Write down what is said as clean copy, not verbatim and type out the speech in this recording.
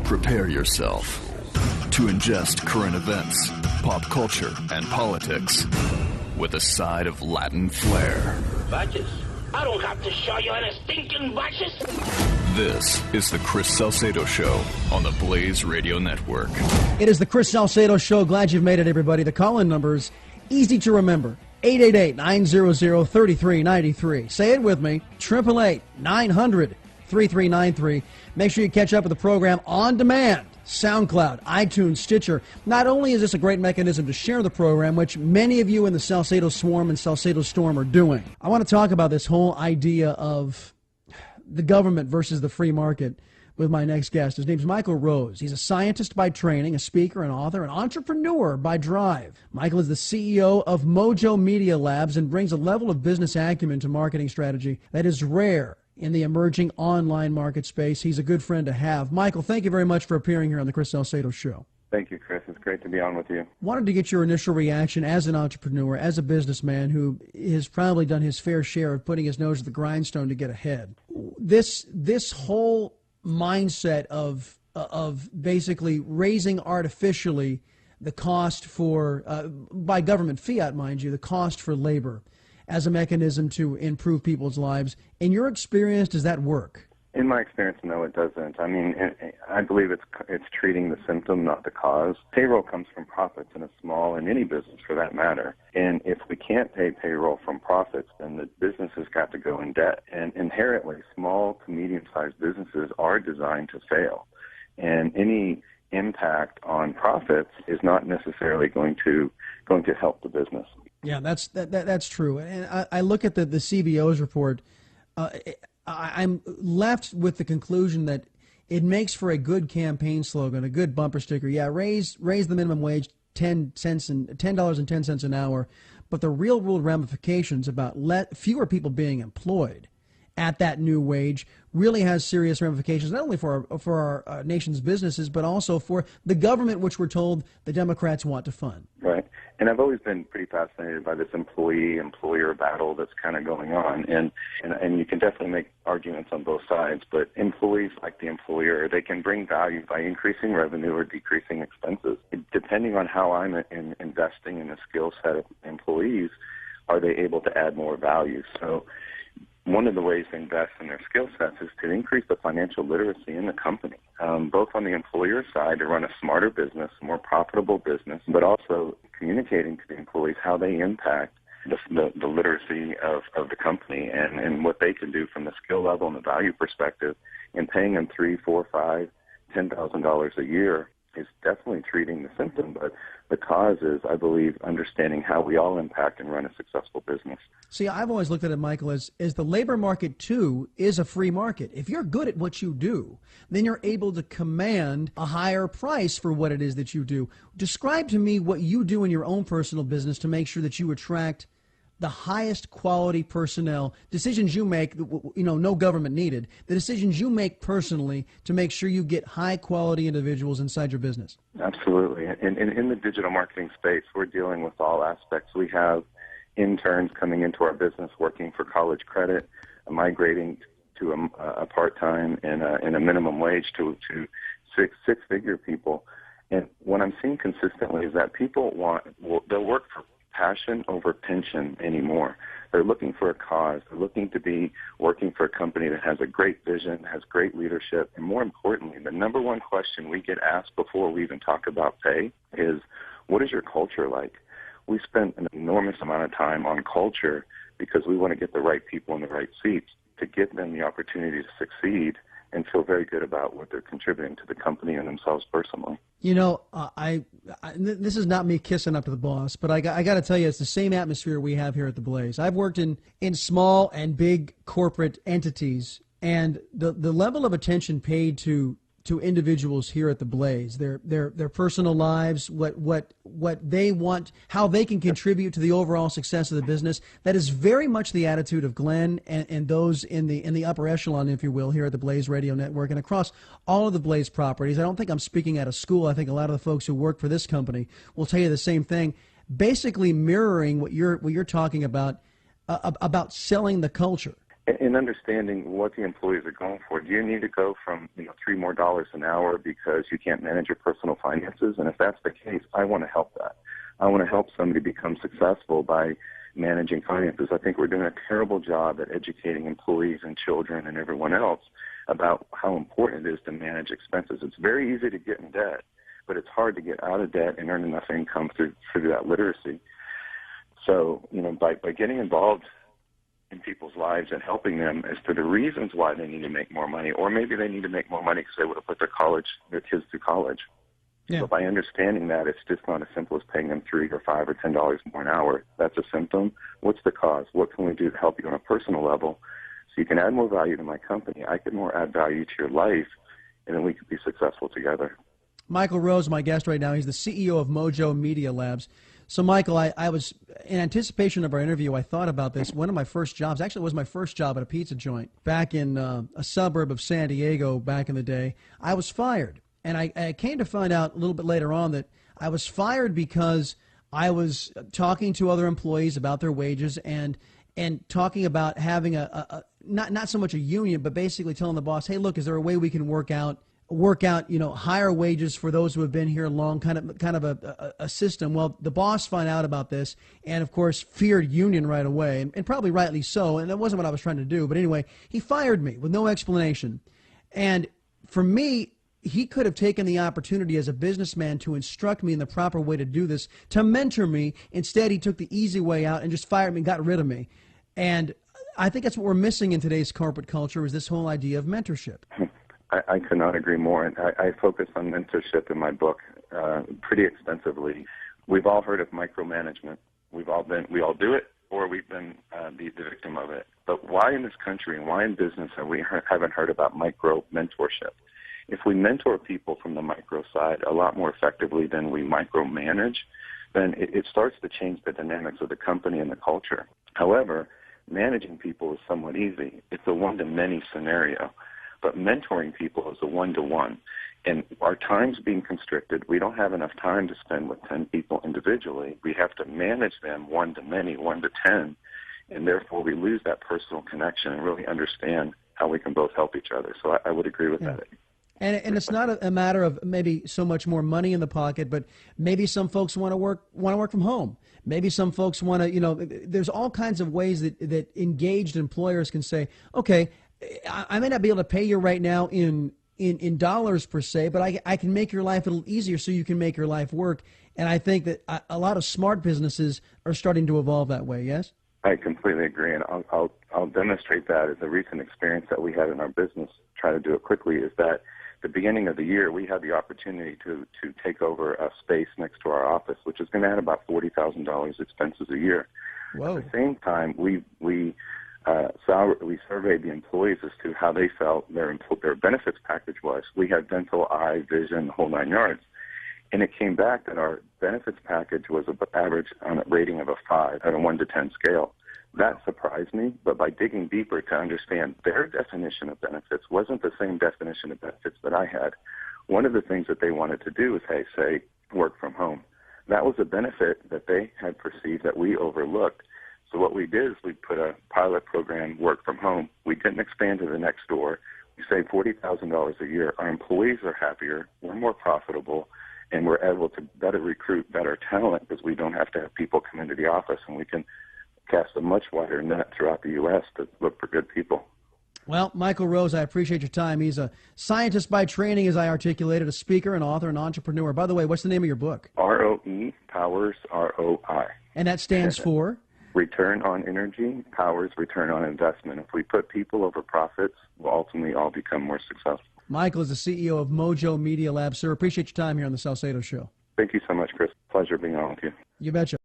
Prepare yourself to ingest current events, pop culture, and politics with a side of Latin flair. Badges? I don't have to show you any stinking badges. This is the Chris Salcedo Show on the Blaze Radio Network. It is the Chris Salcedo Show. Glad you've made it, everybody. The call-in number's easy to remember. 888-900-3393. Say it with me. 888-900-3393. Make sure you catch up with the program on demand. SoundCloud, iTunes, Stitcher. Not only is this a great mechanism to share the program, which many of you in the Salcedo Swarm and Salcedo Storm are doing, I want to talk about this whole idea of the government versus the free market with my next guest. His name's Michael Rose. He's a scientist by training, a speaker, an author, an entrepreneur by drive. Michael is the CEO of Mojo Media Labs and brings a level of business acumen to marketing strategy that is rare in the emerging online market space. He's a good friend to have. Michael, thank you very much for appearing here on the Chris Salcedo Show. Thank you, Chris. It's great to be on with you. Wanted to get your initial reaction as an entrepreneur, as a businessman who has probably done his fair share of putting his nose to the grindstone to get ahead. This whole mindset of basically raising artificially the cost for, by government fiat, mind you, the cost for labor as a mechanism to improve people's lives. In your experience, does that work? In my experience, no, it doesn't. I mean, I believe it's treating the symptom, not the cause. Payroll comes from profits in a small and any business for that matter. And if we can't pay payroll from profits, then the business has got to go in debt. And inherently, small to medium-sized businesses are designed to fail. And any impact on profits is not necessarily going to help the business. Yeah, that's true. And I look at the CBO's report. I'm left with the conclusion that it makes for a good campaign slogan, a good bumper sticker. Yeah, raise the minimum wage $10.10 an hour, but the real world ramifications about fewer people being employed at that new wage really has serious ramifications, not only for our nation's businesses, but also for the government, which we're told the Democrats want to fund. Right. And I've always been pretty fascinated by this employee-employer battle that's kind of going on. And you can definitely make arguments on both sides, but employees, like the employer, they can bring value by increasing revenue or decreasing expenses. Depending on how I'm investing in a skill set of employees, are they able to add more value? So one of the ways to invest in their skill sets is to increase the financial literacy in the company, both on the employer side to run a smarter business, more profitable business, but also communicating to the employees how they impact the literacy of the company and what they can do from the skill level and the value perspective. And paying them $3,000, $4,000, $5,000, $10,000 a year is definitely treating the symptom, but the cause is, I believe, understanding how we all impact and run a successful business. See, I've always looked at it, Michael, as the labor market, too, is a free market. If you're good at what you do, then you're able to command a higher price for what it is that you do. Describe to me what you do in your own personal business to make sure that you attract the highest quality personnel, decisions you make, no government needed, the decisions you make personally to make sure you get high quality individuals inside your business. Absolutely. And in the digital marketing space, we're dealing with all aspects. We have interns coming into our business working for college credit, migrating to a part-time and a minimum wage to six-figure people. And what I'm seeing consistently is that people they'll work for passion over pension anymore. They're looking for a cause. They're looking to be working for a company that has a great vision, has great leadership, and more importantly, the number one question we get asked before we even talk about pay is, what is your culture like? We spent an enormous amount of time on culture because we want to get the right people in the right seats to give them the opportunity to succeed and feel very good about what they're contributing to the company and themselves personally. You know, this is not me kissing up to the boss, but I got to tell you, it's the same atmosphere we have here at the Blaze. I've worked in small and big corporate entities, and the level of attention paid to individuals here at the Blaze, their personal lives, what they want, how they can contribute to the overall success of the business. That is very much the attitude of Glenn and those in the upper echelon, if you will, here at the Blaze Radio Network and across all of the Blaze properties. I don't think I'm speaking out of school. I think a lot of the folks who work for this company will tell you the same thing, basically mirroring what you're talking about selling the culture. In understanding what the employees are going for. Do you need to go from $3 more an hour because you can't manage your personal finances? And if that's the case, I want to help that. I want to help somebody become successful by managing finances. I think we're doing a terrible job at educating employees and children and everyone else about how important it is to manage expenses. It's very easy to get in debt, but it's hard to get out of debt and earn enough income through that literacy. So, by getting involved in people's lives and helping them as to the reasons why they need to make more money, or maybe they need to make more money because they would have put their kids through college. Yeah. But by understanding that, it's just not as simple as paying them $3 or $5 or $10 more an hour. That's a symptom. What's the cause? What can we do to help you on a personal level so you can add more value to my company? I can more add value to your life, and then we could be successful together. Michael Rose, my guest right now. He's the CEO of Mojo Media Labs. So, Michael, I was, in anticipation of our interview, I thought about this. One of my first jobs, actually it was my first job at a pizza joint back in a suburb of San Diego back in the day. I was fired. And I came to find out a little bit later on that I was fired because I was talking to other employees about their wages and talking about having not so much a union, but basically telling the boss, hey, look, is there a way we can work out higher wages for those who have been here long, kind of a system. Well, the boss found out about this and, of course, feared union right away, and probably rightly so, and that wasn't what I was trying to do. But anyway, he fired me with no explanation. And for me, he could have taken the opportunity as a businessman to instruct me in the proper way to do this, to mentor me. Instead, he took the easy way out and just fired me and got rid of me. And I think that's what we're missing in today's corporate culture, is this whole idea of mentorship. I could not agree more. And I focus on mentorship in my book pretty extensively. We've all heard of micromanagement. We all do it, or we've been the victim of it. But why in this country and why in business haven't heard about micro mentorship? If we mentor people from the micro side a lot more effectively than we micromanage, then it starts to change the dynamics of the company and the culture. However, managing people is somewhat easy. It's a one-to-many scenario. But mentoring people is a one-to-one. And our time's being constricted. We don't have enough time to spend with 10 people individually. We have to manage them one-to-many, 1-to-10, and therefore we lose that personal connection and really understand how we can both help each other. So I would agree with that. And it's not a matter of maybe so much more money in the pocket, but maybe some folks want to work from home. Maybe some folks want to, there's all kinds of ways that engaged employers can say, okay, I may not be able to pay you right now in dollars per se, but I can make your life a little easier so you can make your life work. And I think that a lot of smart businesses are starting to evolve that way, yes? I completely agree, and I'll demonstrate that as a recent experience that we had in our business. Try to do it quickly. Is that the beginning of the year, we had the opportunity to take over a space next to our office, which is going to add about $40,000 expenses a year. Whoa. At the same time, we surveyed the employees as to how they felt their benefits package was. We had dental, eye, vision, the whole 9 yards. And it came back that our benefits package was an average on a rating of a 5 at a 1 to 10 scale. That surprised me, but by digging deeper to understand their definition of benefits wasn't the same definition of benefits that I had. One of the things that they wanted to do was, say, work from home. That was a benefit that they had perceived that we overlooked. So what we did is we put a pilot program, work from home. We didn't expand to the next door. We saved $40,000 a year. Our employees are happier. We're more profitable. And we're able to better recruit better talent because we don't have to have people come into the office, and we can cast a much wider net throughout the U.S. to look for good people. Well, Michael Rose, I appreciate your time. He's a scientist by training, as I articulated, a speaker, an author, an entrepreneur. By the way, what's the name of your book? ROE Powers ROI. And that stands for? Return on energy, powers return on investment. If we put people over profits, we'll ultimately all become more successful. Michael is the CEO of Mojo Media Labs. Sir, appreciate your time here on the Salcedo Show. Thank you so much, Chris. Pleasure being on with you. You betcha.